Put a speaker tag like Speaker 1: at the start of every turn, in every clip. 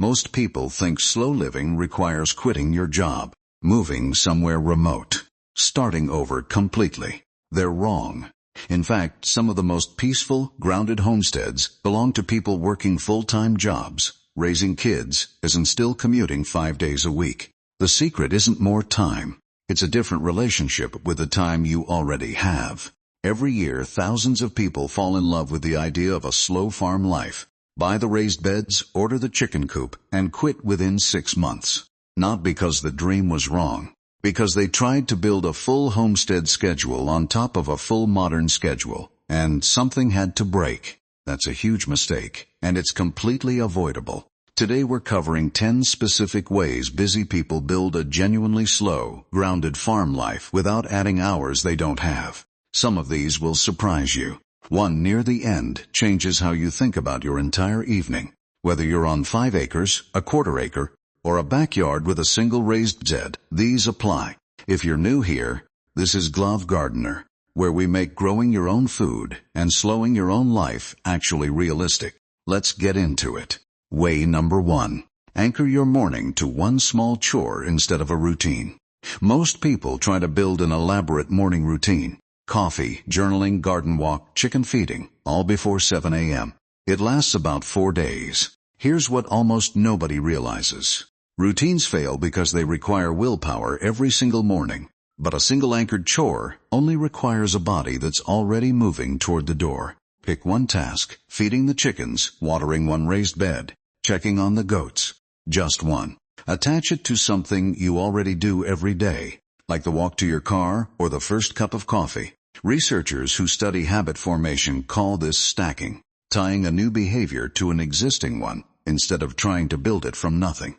Speaker 1: Most people think slow living requires quitting your job, moving somewhere remote, starting over completely. They're wrong. In fact, some of the most peaceful, grounded homesteads belong to people working full-time jobs, raising kids, and still commuting 5 days a week. The secret isn't more time. It's a different relationship with the time you already have. Every year, thousands of people fall in love with the idea of a slow farm life. Buy the raised beds, order the chicken coop, and quit within 6 months. Not because the dream was wrong, because they tried to build a full homestead schedule on top of a full modern schedule, and something had to break. That's a huge mistake, and it's completely avoidable. Today we're covering 10 specific ways busy people build a genuinely slow, grounded farm life without adding hours they don't have. Some of these will surprise you. One near the end changes how you think about your entire evening. Whether you're on 5 acres, a quarter acre, or a backyard with a single raised bed, these apply. If you're new here, this is Glove Gardener, where we make growing your own food and slowing your own life actually realistic. Let's get into it. Way number 1. Anchor your morning to one small chore instead of a routine. Most people try to build an elaborate morning routine. Coffee, journaling, garden walk, chicken feeding, all before 7 a.m. It lasts about 4 days. Here's what almost nobody realizes. Routines fail because they require willpower every single morning. But a single anchored chore only requires a body that's already moving toward the door. Pick one task: feeding the chickens, watering one raised bed, checking on the goats. Just one. Attach it to something you already do every day, like the walk to your car or the first cup of coffee. Researchers who study habit formation call this stacking, tying a new behavior to an existing one instead of trying to build it from nothing.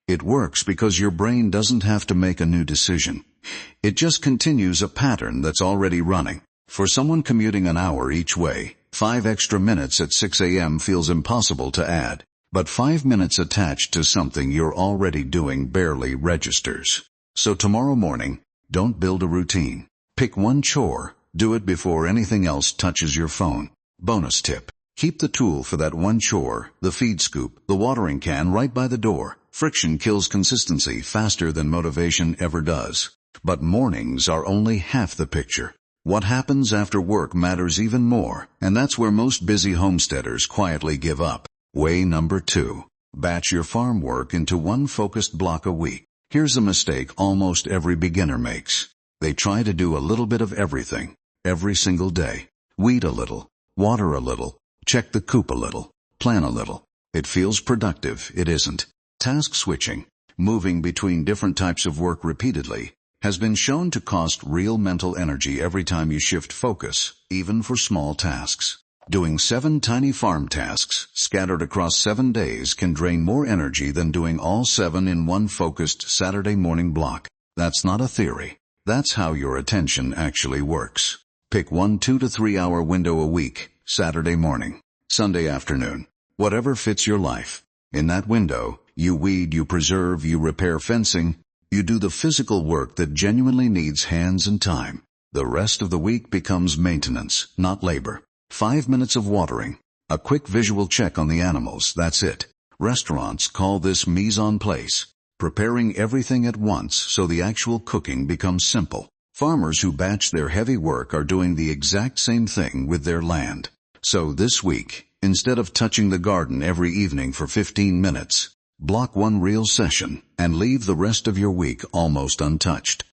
Speaker 1: It works because your brain doesn't have to make a new decision. It just continues a pattern that's already running. For someone commuting an hour each way, 5 extra minutes at 6 a.m. feels impossible to add. But 5 minutes attached to something you're already doing barely registers. So tomorrow morning, don't build a routine. Pick one chore. Do it before anything else touches your phone. Bonus tip: keep the tool for that one chore, the feed scoop, the watering can, right by the door. Friction kills consistency faster than motivation ever does. But mornings are only half the picture. What happens after work matters even more, and that's where most busy homesteaders quietly give up. Way number 2. Batch your farm work into one focused block a week. Here's a mistake almost every beginner makes. They try to do a little bit of everything, every single day. Weed a little, water a little, check the coop a little, plan a little. It feels productive, it isn't. Task switching, moving between different types of work repeatedly, has been shown to cost real mental energy every time you shift focus, even for small tasks. Doing 7 tiny farm tasks scattered across 7 days can drain more energy than doing all 7 in one focused Saturday morning block. That's not a theory. That's how your attention actually works. Pick one 2 to 3 hour window a week: Saturday morning, Sunday afternoon, whatever fits your life. In that window, you weed, you preserve, you repair fencing, you do the physical work that genuinely needs hands and time. The rest of the week becomes maintenance, not labor. 5 minutes of watering, a quick visual check on the animals, that's it. Restaurants call this mise en place, preparing everything at once so the actual cooking becomes simple. Farmers who batch their heavy work are doing the exact same thing with their land. So this week, instead of touching the garden every evening for 15 minutes, block one real session and leave the rest of your week almost untouched.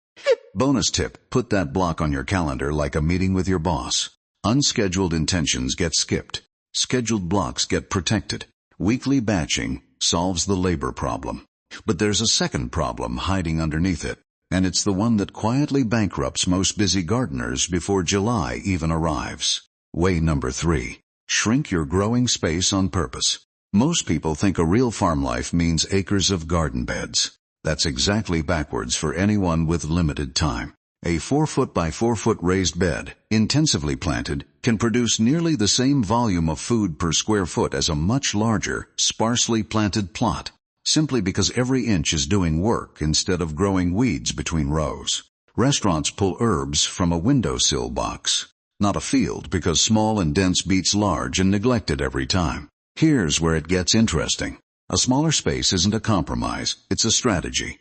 Speaker 1: Bonus tip: put that block on your calendar like a meeting with your boss. Unscheduled intentions get skipped. Scheduled blocks get protected. Weekly batching solves the labor problem. But there's a second problem hiding underneath it, and it's the one that quietly bankrupts most busy gardeners before July even arrives. Way number 3. Shrink your growing space on purpose. Most people think a real farm life means acres of garden beds. That's exactly backwards for anyone with limited time. A 4-foot by 4-foot raised bed, intensively planted, can produce nearly the same volume of food per square foot as a much larger, sparsely planted plot, simply because every inch is doing work instead of growing weeds between rows. Restaurants pull herbs from a windowsill box, not a field, because small and dense beats large and neglected every time. Here's where it gets interesting. A smaller space isn't a compromise, it's a strategy.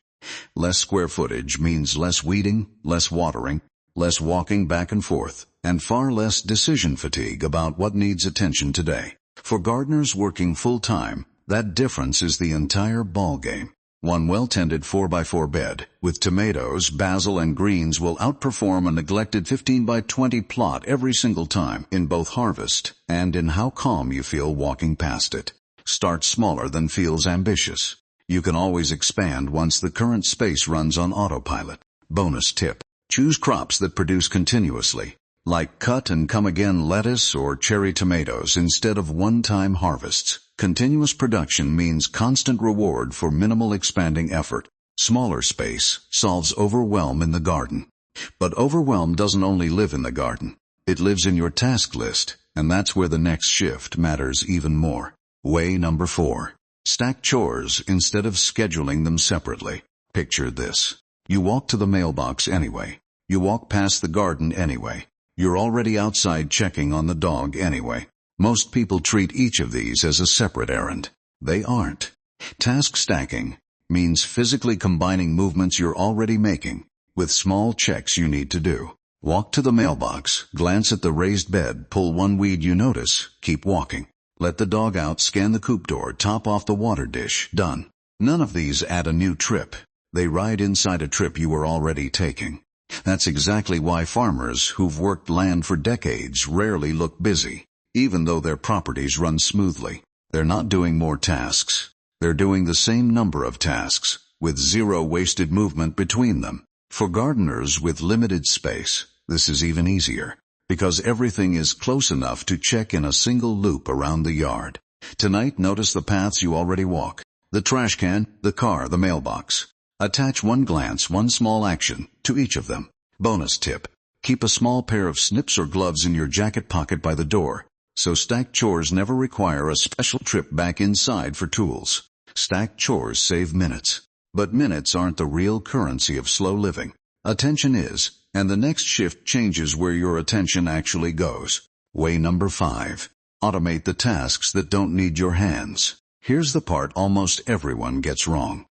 Speaker 1: Less square footage means less weeding, less watering, less walking back and forth, and far less decision fatigue about what needs attention today. For gardeners working full-time, that difference is the entire ballgame. One well-tended 4x4 bed with tomatoes, basil, and greens will outperform a neglected 15x20 plot every single time in both harvest and in how calm you feel walking past it. Start smaller than feels ambitious. You can always expand once the current space runs on autopilot. Bonus tip: choose crops that produce continuously, like cut-and-come-again lettuce or cherry tomatoes instead of one-time harvests. Continuous production means constant reward for minimal expanding effort. Smaller space solves overwhelm in the garden. But overwhelm doesn't only live in the garden. It lives in your task list, and that's where the next shift matters even more. Way number 4. Stack chores instead of scheduling them separately. Picture this. You walk to the mailbox anyway. You walk past the garden anyway. You're already outside checking on the dog anyway. Most people treat each of these as a separate errand. They aren't. Task stacking means physically combining movements you're already making with small checks you need to do. Walk to the mailbox, glance at the raised bed, pull one weed you notice, keep walking. Let the dog out, scan the coop door, top off the water dish, done. None of these add a new trip. They ride inside a trip you were already taking. That's exactly why farmers who've worked land for decades rarely look busy, even though their properties run smoothly. They're not doing more tasks. They're doing the same number of tasks, with zero wasted movement between them. For gardeners with limited space, this is even easier, because everything is close enough to check in a single loop around the yard. Tonight, notice the paths you already walk. The trash can, the car, the mailbox. Attach one glance, one small action, to each of them. Bonus tip: keep a small pair of snips or gloves in your jacket pocket by the door, so stacked chores never require a special trip back inside for tools. Stacked chores save minutes. But minutes aren't the real currency of slow living. Attention is, and the next shift changes where your attention actually goes. Way number 5. Automate the tasks that don't need your hands. Here's the part almost everyone gets wrong.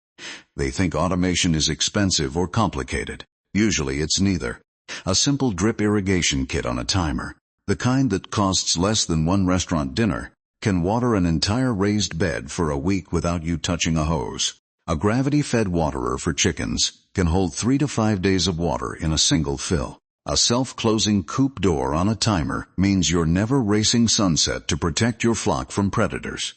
Speaker 1: They think automation is expensive or complicated. Usually it's neither. A simple drip irrigation kit on a timer, the kind that costs less than one restaurant dinner, can water an entire raised bed for a week without you touching a hose. A gravity-fed waterer for chickens can hold 3 to 5 days of water in a single fill. A self-closing coop door on a timer means you're never racing sunset to protect your flock from predators.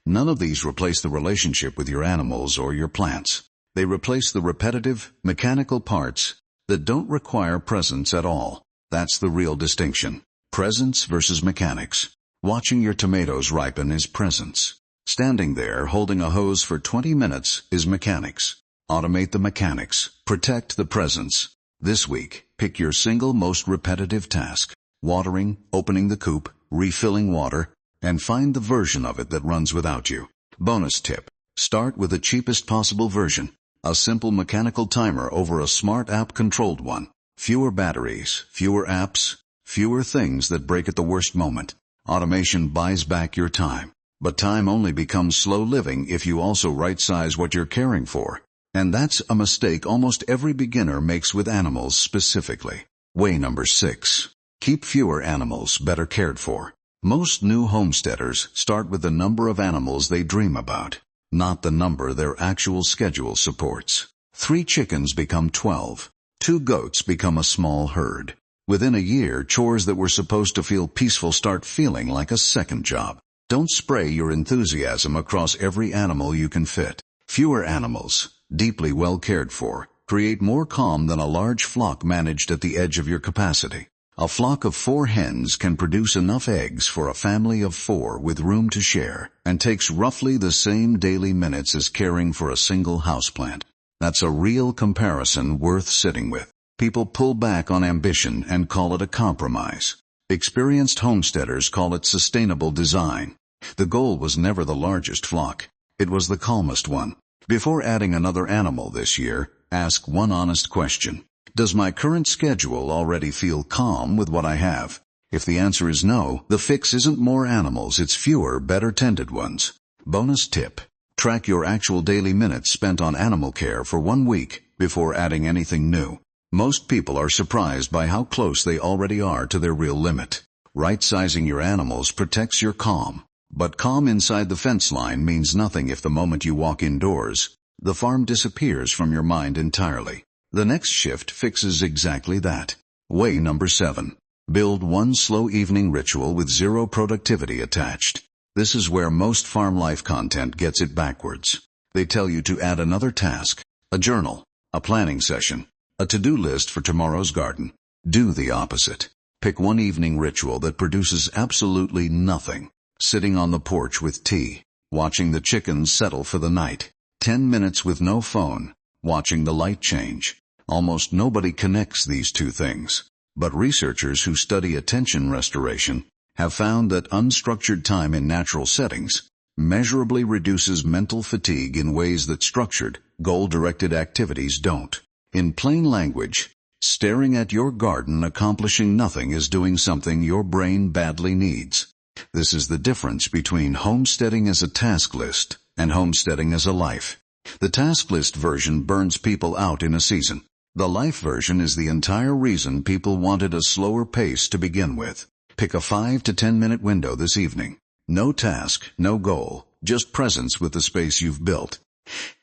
Speaker 1: None of these replace the relationship with your animals or your plants. They replace the repetitive, mechanical parts that don't require presence at all. That's the real distinction. Presence versus mechanics. Watching your tomatoes ripen is presence. Standing there holding a hose for 20 minutes is mechanics. Automate the mechanics. Protect the presence. This week, pick your single most repetitive task. Watering, opening the coop, refilling water, and find the version of it that runs without you. Bonus tip: start with the cheapest possible version. A simple mechanical timer over a smart app-controlled one. Fewer batteries, fewer apps, fewer things that break at the worst moment. Automation buys back your time. But time only becomes slow living if you also right-size what you're caring for. And that's a mistake almost every beginner makes with animals specifically. Way number 6. Keep fewer animals better cared for. Most new homesteaders start with the number of animals they dream about, not the number their actual schedule supports. 3 chickens become 12. 2 goats become a small herd. Within a year, chores that were supposed to feel peaceful start feeling like a second job. Don't spray your enthusiasm across every animal you can fit. Fewer animals, deeply well cared for, create more calm than a large flock managed at the edge of your capacity. A flock of 4 hens can produce enough eggs for a family of 4 with room to share, and takes roughly the same daily minutes as caring for a single houseplant. That's a real comparison worth sitting with. People pull back on ambition and call it a compromise. Experienced homesteaders call it sustainable design. The goal was never the largest flock. It was the calmest one. Before adding another animal this year, ask one honest question. Does my current schedule already feel calm with what I have? If the answer is no, the fix isn't more animals, it's fewer, better-tended ones. Bonus tip: Track your actual daily minutes spent on animal care for 1 week before adding anything new. Most people are surprised by how close they already are to their real limit. Right-sizing your animals protects your calm. But calm inside the fence line means nothing if the moment you walk indoors, the farm disappears from your mind entirely. The next shift fixes exactly that. Way number 7. Build one slow evening ritual with zero productivity attached. This is where most farm life content gets it backwards. They tell you to add another task, a journal, a planning session, a to-do list for tomorrow's garden. Do the opposite. Pick one evening ritual that produces absolutely nothing. Sitting on the porch with tea, watching the chickens settle for the night. 10 minutes with no phone, watching the light change. Almost nobody connects these two things. But researchers who study attention restoration have found that unstructured time in natural settings measurably reduces mental fatigue in ways that structured, goal-directed activities don't. In plain language, staring at your garden accomplishing nothing is doing something your brain badly needs. This is the difference between homesteading as a task list and homesteading as a life. The task list version burns people out in a season. The life version is the entire reason people wanted a slower pace to begin with. Pick a 5 to 10 minute window this evening. No task, no goal, just presence with the space you've built.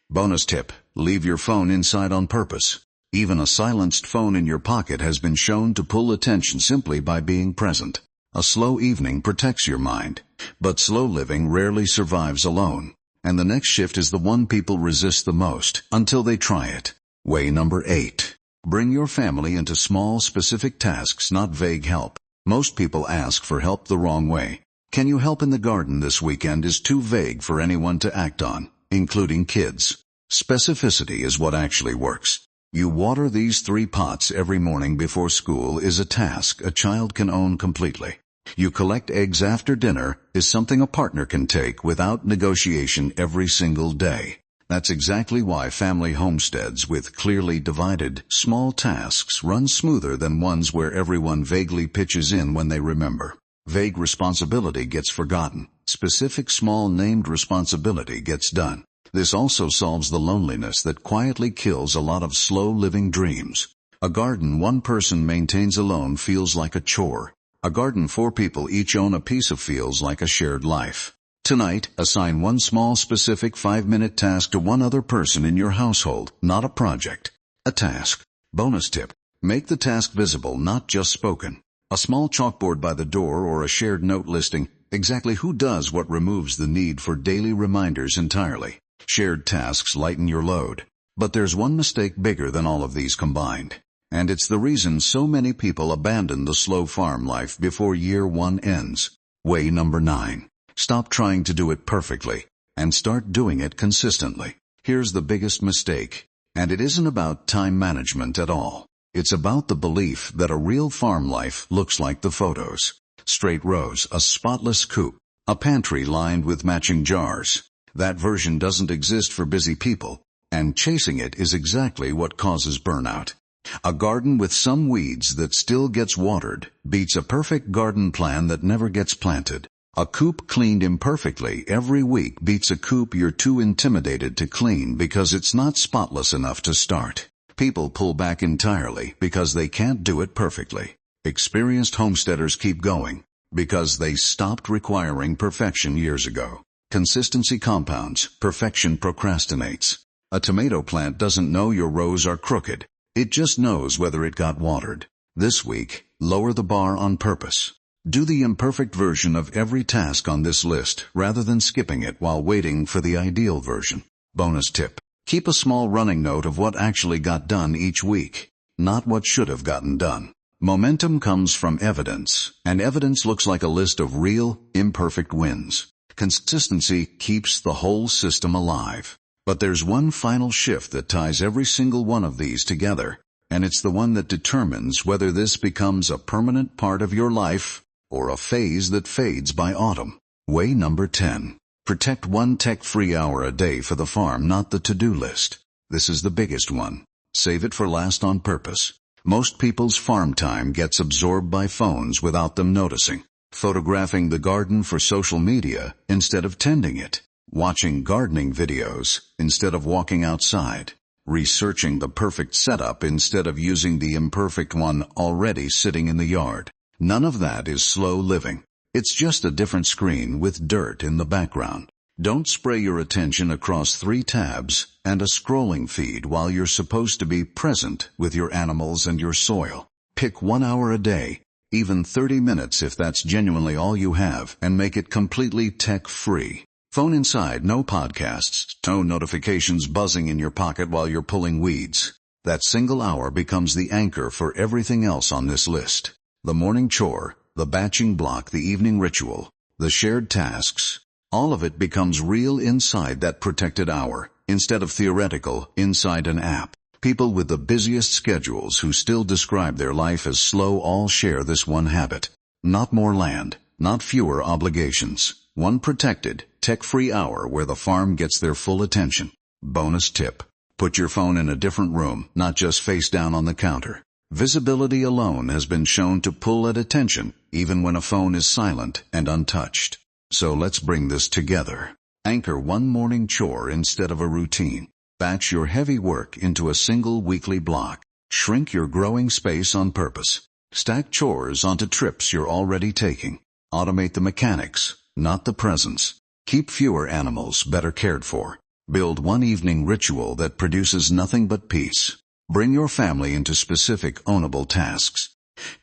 Speaker 1: Bonus tip, leave your phone inside on purpose. Even a silenced phone in your pocket has been shown to pull attention simply by being present. A slow evening protects your mind, but slow living rarely survives alone. And the next shift is the one people resist the most, until they try it. Way number 8. Bring your family into small, specific tasks, not vague help. Most people ask for help the wrong way. Can you help in the garden this weekend is too vague for anyone to act on, including kids. Specificity is what actually works. You water these 3 pots every morning before school is a task a child can own completely. You collect eggs after dinner is something a partner can take without negotiation every single day. That's exactly why family homesteads with clearly divided, small tasks run smoother than ones where everyone vaguely pitches in when they remember. Vague responsibility gets forgotten. Specific small named responsibility gets done. This also solves the loneliness that quietly kills a lot of slow-living dreams. A garden one person maintains alone feels like a chore. A garden 4 people each own a piece of feels like a shared life. Tonight, assign one small specific 5-minute task to one other person in your household, not a project. A task. Bonus tip. Make the task visible, not just spoken. A small chalkboard by the door or a shared note listing exactly who does what removes the need for daily reminders entirely. Shared tasks lighten your load. But there's one mistake bigger than all of these combined. And it's the reason so many people abandon the slow farm life before year 1 ends. Way number 9. Stop trying to do it perfectly and start doing it consistently. Here's the biggest mistake, and it isn't about time management at all. It's about the belief that a real farm life looks like the photos. Straight rows, a spotless coop, a pantry lined with matching jars. That version doesn't exist for busy people, and chasing it is exactly what causes burnout. A garden with some weeds that still gets watered beats a perfect garden plan that never gets planted. A coop cleaned imperfectly every week beats a coop you're too intimidated to clean because it's not spotless enough to start. People pull back entirely because they can't do it perfectly. Experienced homesteaders keep going because they stopped requiring perfection years ago. Consistency compounds, perfection procrastinates. A tomato plant doesn't know your rows are crooked. It just knows whether it got watered. This week, lower the bar on purpose. Do the imperfect version of every task on this list rather than skipping it while waiting for the ideal version. Bonus tip. Keep a small running note of what actually got done each week, not what should have gotten done. Momentum comes from evidence, and evidence looks like a list of real, imperfect wins. Consistency keeps the whole system alive. But there's one final shift that ties every single one of these together, and it's the one that determines whether this becomes a permanent part of your life or a phase that fades by autumn. Way number 10. Protect one tech-free hour a day for the farm, not the to-do list. This is the biggest one. Save it for last on purpose. Most people's farm time gets absorbed by phones without them noticing. Photographing the garden for social media instead of tending it. watching gardening videos instead of walking outside, researching the perfect setup instead of using the imperfect one already sitting in the yard. None of that is slow living. It's just a different screen with dirt in the background. Don't spray your attention across 3 tabs and a scrolling feed while you're supposed to be present with your animals and your soil. Pick 1 hour a day, even 30 minutes if that's genuinely all you have, and make it completely tech-free. Phone inside, no podcasts, no notifications buzzing in your pocket while you're pulling weeds. That single hour becomes the anchor for everything else on this list. The morning chore, the batching block, the evening ritual, the shared tasks, all of it becomes real inside that protected hour, instead of theoretical inside an app. People with the busiest schedules who still describe their life as slow all share this one habit. Not more land, not fewer obligations. One protected, tech-free hour where the farm gets their full attention. Bonus tip: put your phone in a different room, not just face down on the counter. Visibility alone has been shown to pull at attention, even when a phone is silent and untouched. So let's bring this together. Anchor one morning chore instead of a routine. Batch your heavy work into a single weekly block. Shrink your growing space on purpose. Stack chores onto trips you're already taking. Automate the mechanics, not the presence. Keep fewer animals better cared for. Build one evening ritual that produces nothing but peace. Bring your family into specific, ownable tasks.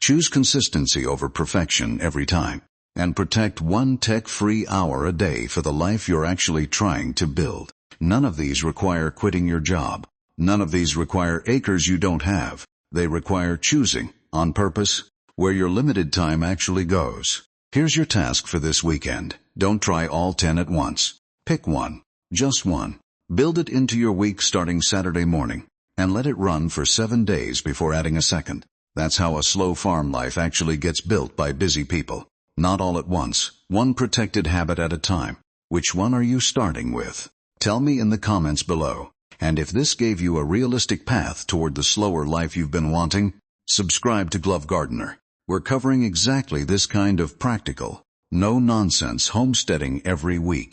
Speaker 1: Choose consistency over perfection every time. And protect one tech-free hour a day for the life you're actually trying to build. None of these require quitting your job. None of these require acres you don't have. They require choosing, on purpose, where your limited time actually goes. Here's your task for this weekend. Don't try all 10 at once. Pick one. Just one. Build it into your week starting Saturday morning, and let it run for 7 days before adding a second. That's how a slow farm life actually gets built by busy people. Not all at once, one protected habit at a time. Which one are you starting with? Tell me in the comments below. And if this gave you a realistic path toward the slower life you've been wanting, subscribe to Glove Gardener. We're covering exactly this kind of practical, no-nonsense homesteading every week.